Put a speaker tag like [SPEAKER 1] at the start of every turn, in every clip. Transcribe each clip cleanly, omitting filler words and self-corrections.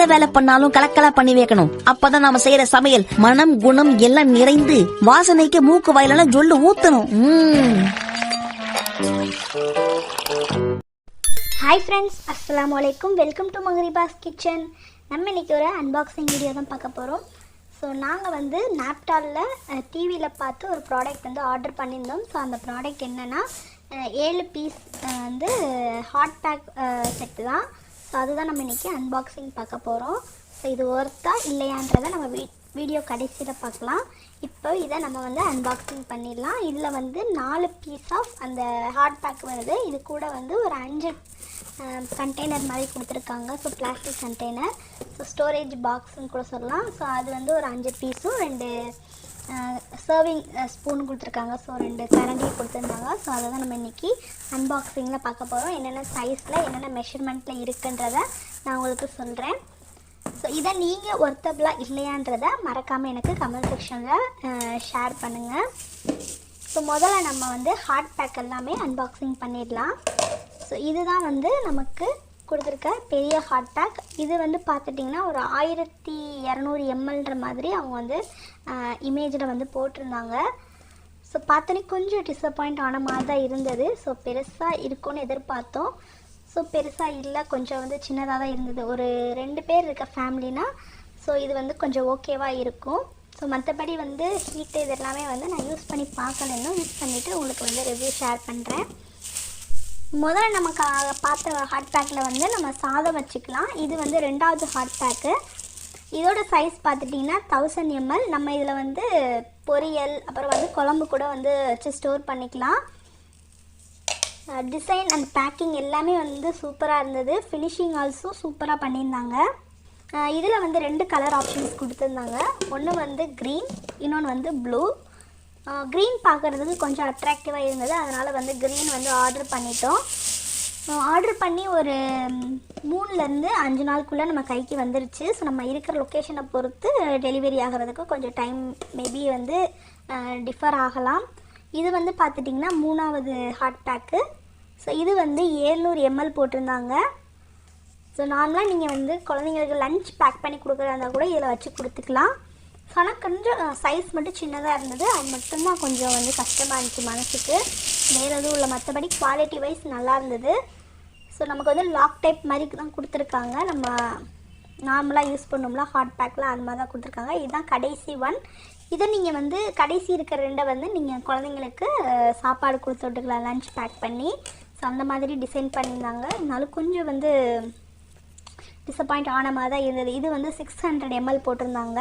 [SPEAKER 1] எந்த வேலை பண்ணாலும் கலக்கலா பண்ணி வைக்கணும். அப்பதான் நாம செய்யற சமையல் மனம் குணம் எல்லாம் நிறைந்து வாசனைக்கு மூக்கு வாயிலெல்லாம் ஜொல்லு ஊத்தணும்.
[SPEAKER 2] ஹாய் ஃப்ரெண்ட்ஸ், அஸ்ஸலாமு அலைக்கும். வெல்கம் டு மகரிபாஸ் கிச்சன். நம்ம இன்றைக்கி ஒரு அன்பாக்சிங் வீடியோ தான் பார்க்க போகிறோம். ஸோ நாங்கள் வந்து நாப்டாலில் டிவியில் பார்த்து ஒரு ப்ராடக்ட் வந்து ஆர்டர் பண்ணியிருந்தோம். ஸோ அந்த ப்ராடக்ட் என்னென்னா 7 பீஸ் வந்து ஹாட் பேக் செட்டு தான். ஸோ அதுதான் நம்ம இன்றைக்கி அன்பாக்சிங் பார்க்க போகிறோம். ஸோ இது ஒர்த்தா இல்லையான்றதை நம்ம வீடியோ கடைசியில் பார்க்கலாம். இப்போ இதை நம்ம வந்து அன்பாக்சிங் பண்ணிடலாம். இதில் வந்து 4 பீஸ் ஆஃப் அந்த ஹாட் பேக் வருது. இது கூட வந்து ஒரு 5 கண்டெய்னர் மாதிரி கொடுத்துருக்காங்க. So plastic container, so storage பாக்ஸ்ன்னு கூட சொல்லலாம். ஸோ அது வந்து ஒரு 5 பீஸும் 2 சர்விங் ஸ்பூன் கொடுத்துருக்காங்க. ஸோ 2 கரண்டி கொடுத்துருந்தாங்க. ஸோ அதை தான் நம்ம இன்றைக்கி அன்பாக்சிங்கில் பார்க்க போகிறோம். என்னென்ன சைஸில் என்னென்ன மெஷர்மெண்ட்டில் இருக்குன்றதை நான் உங்களுக்கு சொல்கிறேன். ஸோ இதை நீங்கள் ஒர்த்தபிளாக இல்லையான்றதை மறக்காமல் எனக்கு கமெண்ட் செக்ஷனில் ஷேர் பண்ணுங்கள். ஸோ முதல்ல நம்ம வந்து ஹாட் பேக் எல்லாமே அன்பாக்சிங் பண்ணிடலாம். ஸோ இதுதான் வந்து நமக்கு கொடுத்துருக்க பெரிய ஹாட் பேக். இது வந்து பார்த்துட்டிங்கன்னா ஒரு 1200 mlன்ற மாதிரி அவங்க வந்து இமேஜில் வந்து போட்டிருந்தாங்க. ஸோ பார்த்தோன்னே கொஞ்சம் டிசப்பாயிண்ட் ஆன மாதிரி தான் இருந்தது. ஸோ பெருசாக இருக்கும்னு எதிர்பார்த்தோம். ஸோ பெருசாக இல்லை, கொஞ்சம் வந்து சின்னதாக தான் இருந்தது. ஒரு 2 பேர் இருக்க ஃபேமிலினா ஸோ இது வந்து கொஞ்சம் ஓகேவாக இருக்கும். ஸோ மற்றபடி வந்து ஹீட்டு இது எல்லாமே வந்து நான் யூஸ் பண்ணி பார்க்கலன்னு யூஸ் பண்ணிவிட்டு உங்களுக்கு வந்து ரிவ்யூ ஷேர் பண்ணுறேன். முதல்ல நமக்கு பார்த்த ஹாட் பேக்கில் வந்து நம்ம சாதம் வச்சுக்கலாம். இது வந்து 2வது ஹாட் பேக்கு. இதோட சைஸ் பார்த்துட்டிங்கன்னா 1000 ml. நம்ம இதில் வந்து பொரியல் அப்புறம் வந்து குழம்பு கூட வந்து வச்சு ஸ்டோர் பண்ணிக்கலாம். டிசைன் அண்ட் பேக்கிங் எல்லாமே வந்து சூப்பராக இருந்தது. ஃபினிஷிங் ஆல்சோ சூப்பராக பண்ணியிருந்தாங்க. இதில் வந்து 2 கலர் ஆப்ஷன்ஸ் கொடுத்துருந்தாங்க. ஒன்று வந்து க்ரீன், இன்னொன்று வந்து ப்ளூ. க்ரீன் பார்க்குறதுக்கு கொஞ்சம் அட்ராக்டிவாக இருந்தது, அதனால் வந்து க்ரீன் வந்து ஆர்டர் பண்ணிட்டோம். ஆர்டர் பண்ணி ஒரு 3லேருந்து 5 நாளுக்குள்ளே நம்ம கைக்கு வந்துருச்சு. ஸோ நம்ம இருக்கிற லொக்கேஷனை பொறுத்து டெலிவரி ஆகிறதுக்கு கொஞ்சம் டைம் மேபி வந்து டிஃபர் ஆகலாம். இது வந்து பார்த்துட்டிங்கன்னா 3வது ஹாட் பேக்கு. ஸோ இது வந்து 700 ml போட்டிருந்தாங்க. ஸோ நார்மலாக நீங்கள் வந்து குழந்தைங்களுக்கு லஞ்ச் பேக் பண்ணி கொடுக்குறதா இருந்தால் கூட இதில் வச்சு கொடுத்துக்கலாம். ஸோ ஆனால் கொஞ்சம் சைஸ் மட்டும் சின்னதாக இருந்தது. அது மட்டும்தான் கொஞ்சம் வந்து கஷ்டமாக இருந்துச்சு மனசுக்கு. வேறு எதுவும் இல்லை, மற்றபடி குவாலிட்டி வைஸ் நல்லா இருந்தது. ஸோ நமக்கு வந்து லாக் டைப் மாதிரி தான் கொடுத்துருக்காங்க. நம்ம நார்மலாக யூஸ் பண்ணோம்ல ஹாட் பேக்கில் அது மாதிரி தான் கொடுத்துருக்காங்க. இதுதான் கடைசி ஒன். இதை நீங்கள் வந்து கடைசி இருக்கிற 2 வந்து நீங்கள் குழந்தைங்களுக்கு சாப்பாடு கொடுத்து விட்டுக்கலாம் லஞ்ச் பேக் பண்ணி. ஸோ அந்த மாதிரி டிசைன் பண்ணியிருந்தாங்க. இருந்தாலும் கொஞ்சம் வந்து டிசப்பாயிண்ட் ஆன மாதிரி தான் இருந்தது. இது வந்து 600 ml போட்டிருந்தாங்க.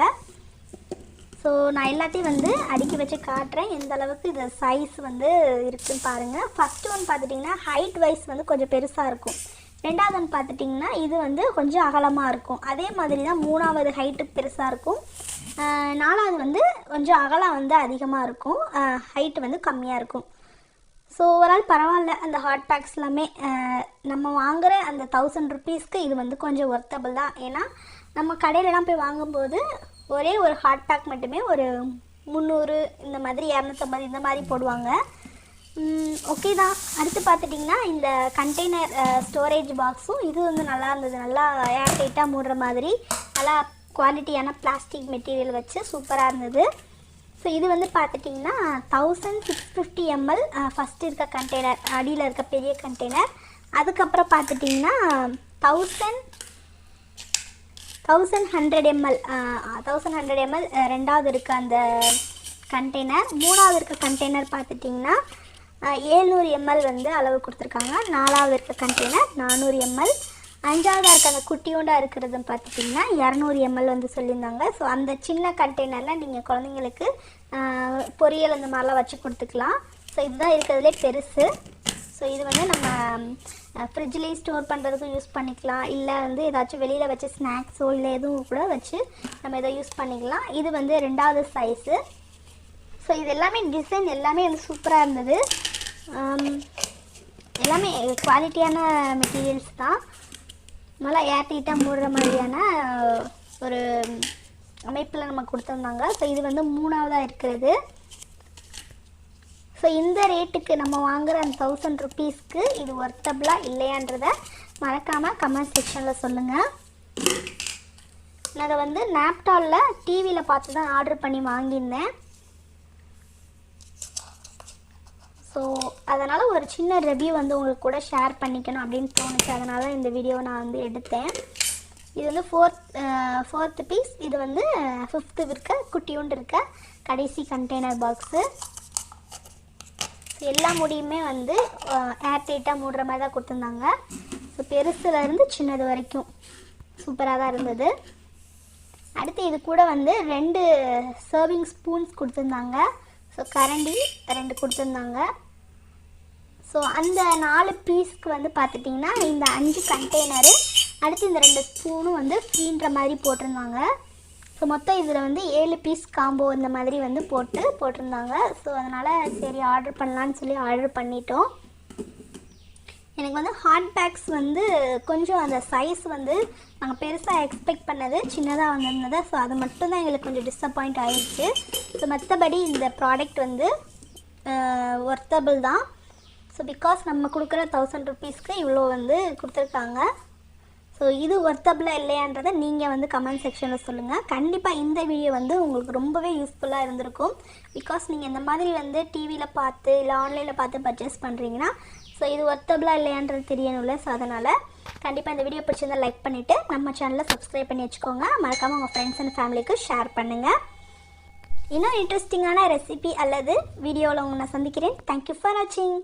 [SPEAKER 2] ஸோ நான் எல்லாத்தையும் வந்து அடுக்கி வச்சு காட்டுறேன் எந்த அளவுக்கு இது சைஸ் வந்து இருக்குதுன்னு பாருங்கள். ஃபஸ்ட்டு ஒன்று பார்த்துட்டிங்கன்னா ஹைட் வைஸ் வந்து கொஞ்சம் பெருசாக இருக்கும். 2வது ஒன்று பார்த்துட்டிங்கன்னா இது வந்து கொஞ்சம் அகலமாக இருக்கும். அதே மாதிரி தான் 3வது ஹைட்டு பெருசாக இருக்கும். 4வது வந்து கொஞ்சம் அகலம் வந்து அதிகமாக இருக்கும், ஹைட்டு வந்து கம்மியாக இருக்கும். ஸோ ஓவரால் பரவாயில்ல. அந்த ஹாட் பேக்ஸ் எல்லாமே நம்ம வாங்குகிற அந்த 1000 rupeesக்கு இது வந்து கொஞ்சம் ஒர்த்தபிள் தான். ஏன்னா நம்ம கடையிலலாம் போய் வாங்கும்போது ஒரே ஒரு ஹாட் பேக் மட்டுமே ஒரு 300 இந்த மாதிரி 250 இந்த மாதிரி போடுவாங்க. ஓகே தான். அடுத்து பார்த்துட்டிங்கன்னா இந்த கண்டெய்னர் ஸ்டோரேஜ் பாக்ஸும் இது வந்து நல்லா இருந்தது. நல்லா ஏர் டைட்டாக மூடுற மாதிரி நல்லா குவாலிட்டியான பிளாஸ்டிக் மெட்டீரியல் வச்சு சூப்பராக இருந்தது. ஸோ இது வந்து பார்த்துட்டிங்கன்னா 1650 ml ஃபஸ்ட்டு இருக்க கண்டெய்னர், அடியில் இருக்க பெரிய கண்டெய்னர். அதுக்கப்புறம் பார்த்துட்டிங்கன்னா 1100 ml 2வது இருக்க அந்த கண்டெய்னர். 3வது இருக்க கண்டெய்னர் பார்த்துட்டிங்கன்னா 700 ml வந்து அளவு கொடுத்துருக்காங்க. 4வது இருக்க கண்டெய்னர் 400 ml. 5வதாக இருக்க அந்த குட்டியோண்டாக இருக்கிறதுன்னு பார்த்துட்டிங்கன்னா 200 ml வந்து சொல்லியிருந்தாங்க. ஸோ அந்த சின்ன கண்டெய்னரில் நீங்கள் குழந்தைங்களுக்கு பொரியல் அந்த மாதிரிலாம் வச்சு கொடுத்துக்கலாம். ஸோ இதுதான் இருக்கிறதுலே பெருசு. ஸோ இது வந்து நம்ம ஃப்ரிட்ஜ்லேயே ஸ்டோர் பண்ணுறதுக்கும் யூஸ் பண்ணிக்கலாம். இல்லை வந்து ஏதாச்சும் வெளியில் வச்சு ஸ்நாக்ஸோ இல்லை எதுவும் கூட வச்சு நம்ம இதை யூஸ் பண்ணிக்கலாம். இது வந்து 2வது சைஸு. ஸோ இது எல்லாமே டிசைன் எல்லாமே வந்து சூப்பராக இருந்தது. எல்லாமே குவாலிட்டியான மெட்டீரியல்ஸ் தான். நல்லா ஏர்டைட்டாக மூடுற மாதிரியான ஒரு அமைப்பில் நம்ம கொடுத்துருந்தாங்க. ஸோ இது வந்து 3வதாக இருக்கிறது. ஸோ இந்த ரேட்டுக்கு நம்ம வாங்குகிற அந்த 1000 rupeesக்கு இது ஒர்த்தபிளாக இல்லையான்றதை மறக்காமல் கமெண்ட் செக்ஷனில் சொல்லுங்கள். நான் அதை வந்து நாப்டாலில் டிவியில் பார்த்து தான் ஆர்டர் பண்ணி வாங்கியிருந்தேன். ஸோ அதனால் ஒரு சின்ன ரிவ்யூ வந்து உங்களுக்கு கூட ஷேர் பண்ணிக்கணும் அப்படின்னு தோணுச்சு. அதனால இந்த வீடியோவை நான் வந்து எடுத்தேன். இது வந்து ஃபோர்த்து பீஸ். இது வந்து 5th இருக்க குட்டியூண்டு இருக்க கடைசி கண்டெய்னர் பாக்ஸு. எல்லா முடியுமே வந்து ஏர் டைட்டாக மூடுற மாதிரி தான் கொடுத்துருந்தாங்க. ஸோ பெருசுலேருந்து சின்னது வரைக்கும் சூப்பராக தான் இருந்தது. அடுத்து இது கூட வந்து 2 சர்விங் ஸ்பூன்ஸ் கொடுத்துருந்தாங்க. ஸோ கரண்டி 2 கொடுத்துருந்தாங்க. ஸோ அந்த 4 பீஸ்க்கு வந்து பார்த்துட்டிங்கன்னா இந்த 5 கண்டெய்னரு, அடுத்து இந்த 2 ஸ்பூனும் வந்து ஃப்ரீன்ற மாதிரி போட்டிருந்தாங்க. ஸோ மொத்தம் இதில் வந்து 7 பீஸ் காம்போ இந்த மாதிரி வந்து போட்டிருந்தாங்க. ஸோ அதனால் சரி ஆர்டர் பண்ணலான்னு சொல்லி ஆர்டர் பண்ணிட்டோம். எனக்கு வந்து ஹாட் பேக்ஸ் வந்து கொஞ்சம் அந்த சைஸ் வந்து நாங்கள் பெருசாக எக்ஸ்பெக்ட் பண்ணது சின்னதாக வந்திருந்தது. ஸோ அது மட்டும்தான் எங்களுக்கு கொஞ்சம் டிஸப்பாயிண்ட் ஆகிடுச்சு. ஸோ மற்றபடி இந்த ப்ராடக்ட் வந்து ஒர்த்தபிள் தான். ஸோ பிகாஸ் நம்ம கொடுக்குற 1000 ருபீஸ்க்கு இவ்வளோ வந்து கொடுத்துருக்காங்க. ஸோ இது ஒர்த்தபிளாக இல்லையான்றதை நீங்கள் வந்து கமெண்ட் செக்ஷனில் சொல்லுங்கள். கண்டிப்பாக இந்த வீடியோ வந்து உங்களுக்கு ரொம்பவே யூஸ்ஃபுல்லாக இருந்திருக்கும். பிகாஸ் நீங்கள் இந்த மாதிரி வந்து டிவியில் பார்த்து இல்லை ஆன்லைனில் பார்த்து பர்ச்சேஸ் பண்ணுறீங்கன்னா ஸோ இது ஒர்த்தபிளாக இல்லையான்றது தெரியணும்ல. ஸோ அதனால் கண்டிப்பாக இந்த வீடியோ பிடிச்சிருந்தால் லைக் பண்ணிவிட்டு நம்ம சேனலை சப்ஸ்கிரைப் பண்ணி வச்சுக்கோங்க. மறக்காமல் உங்கள் ஃப்ரெண்ட்ஸ் அண்ட் ஃபேமிலிக்கு ஷேர் பண்ணுங்கள். இன்னும் இன்ட்ரெஸ்டிங்கான ரெசிபி அல்லது வீடியோவில் உங்களை நான் சந்திக்கிறேன். தேங்க்யூ ஃபார் வாட்சிங்.